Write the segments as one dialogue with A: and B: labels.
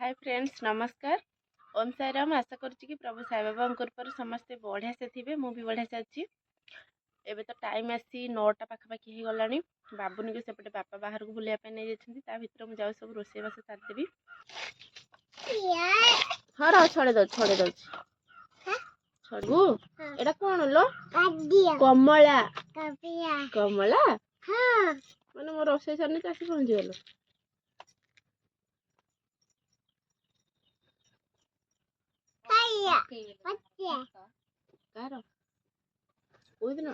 A: Hi friends नमस्कार। ओम साई राम। आशा करुच्ची कि प्रभु साई बाबा कृपार समस्ते बढ़िया से थे। मु भी बढ़िया से अच्छी। एबे तो टाइम आसी 9टा पाखापाखि हो गलानी। बाबुनी को सेपटे बापा बाहर को बुलाया नहीं जाती भितर मुझे सब रोषेईबास सारिदेवी। हाँ रह छड़े दो छड़ू। एटा कौन लो कमला कमला मैंने मो रोषे सरनी तो आसी पहुँची गल। कार कोई दिन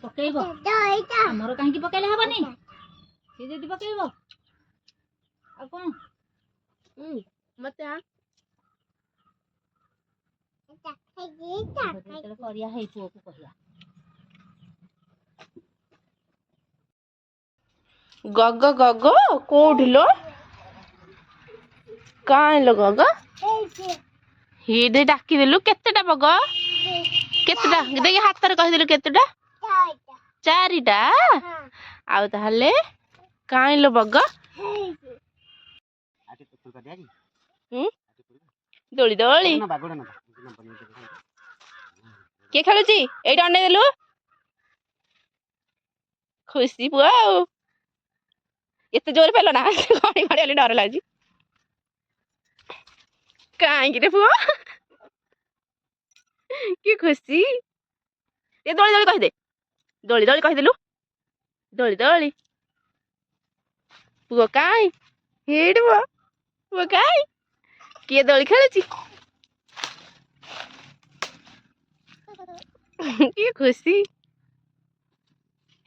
B: पकेब आमर कहीं पकेले हेनी सी जदि पकेब आ कौन
A: मत
B: करिया है पुओ को कहिया
A: गग गग कोठ लो कहाँ लो गग हिदे डाकी देलु केतेटा बग केतेटा देखि हाथ रे कहि देलु केतेटा चारिटा आउ ताहले काई लो बग दोली दोली के खेलुची एटा अने देलु खुशी पुआ एते जोर पेलो ना घड़ी घड़ी डर लागी कहीं पुआ कि खुशी ये दोली दोली कहि दे दोली दोली कहि देलु दोली दोली पुआ काई हेड पुआ पुआ काई किए दोली खेलुची कि खुशी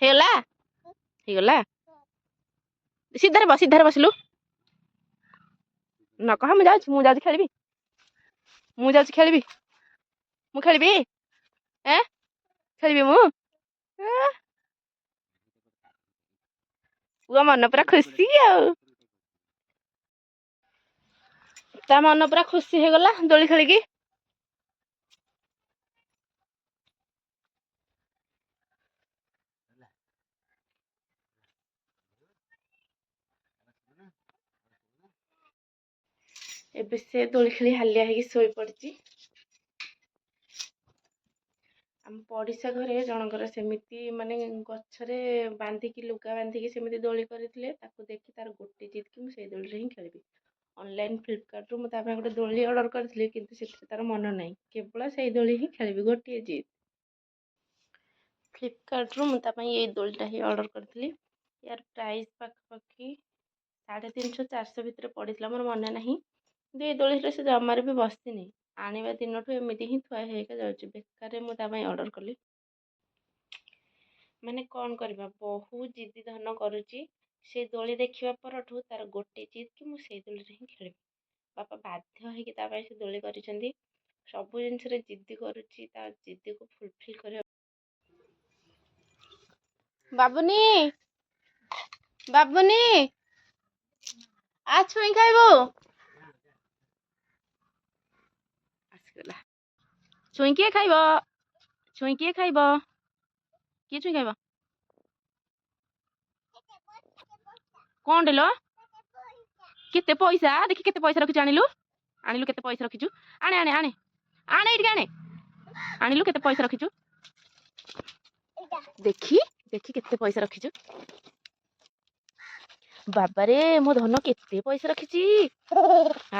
A: हेला हेगला सीधारे बसलु न कह मु जाउछि खेलबी मु जाउछि खेलबी मु खेलबी ए खेलबी मु पुआ मन पूरा खुशी ता मन पूरा खुशी हो गला दोली खेलिकी। एबे से दोली खेली हालिया होगी शोई पड़ी। आम पड़िशा घरे जनकर सेमती माने गछरे बांधिकी लुगा बांधिकी सेमती दोली करथिले ताकू देखि तार गोटे जिद कि मुझे दोली ही खेलबी। ऑनलाइन फ्लिपकार्ट रु मुझे गोटे दोली ऑर्डर करथिले किंतु सेथरे तार मन नाही केवल से दोली ही खेलबी गोटे जिद। फ्लिपकार्ट रु मुझे ये दोलीटा ही ऑर्डर करथिली। यार प्राइस पाखपाखि 350 400 भितर पड़ता मोर मन ना ये दोली से जमार भी बसनी आने दिन ठू एमती ही थुआ जाऊँगी बेकार मुझे ऑर्डर कली माने कौन करवा बहुत जिद्दी धन करुच्ची से दोली देखा पर तार गोटे जिद कि मुझे दोली ही खेल बापा बाध्य होगी से दोली कर सब जिनस जिद्दी करुच्ची जिद्दी को फुलफिल कर। बाबुनी बाबुनी आ छुई खाइबो आसगला छुई किए खाइब छुई किए खाइब किए छुई खाइब कौन डेलो केते पैसा देखि केते पैसा रखिछु आनिलु आनिलु केते पैसा रखिछु आने आने आने आने इट आने आनिलु केते पैसा रखिछु देखि देखि केते पैसा रखिछु बाबा रे मो धन केते पैसा रखिछि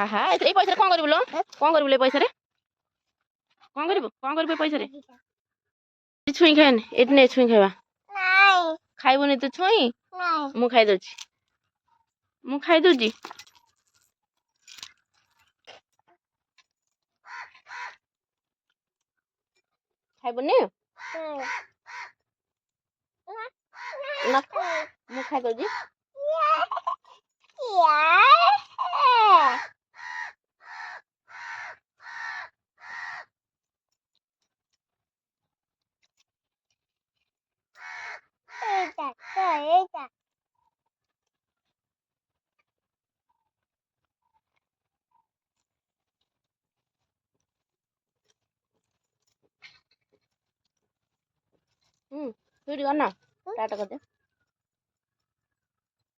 A: आहा ए पैसा कोन करबुलो कोन करबुले पैसा रे कोन करबे पैसा रे छुई खान एटने छुई खाइबा नहीं खाइबोनी तू छुई नहीं मु खाइ दोछि मु खाइ दोछि खाइबोनी ना मु खाइ दोछि ସୁଇଟି କର ନା ଟାଟା କରିଦେ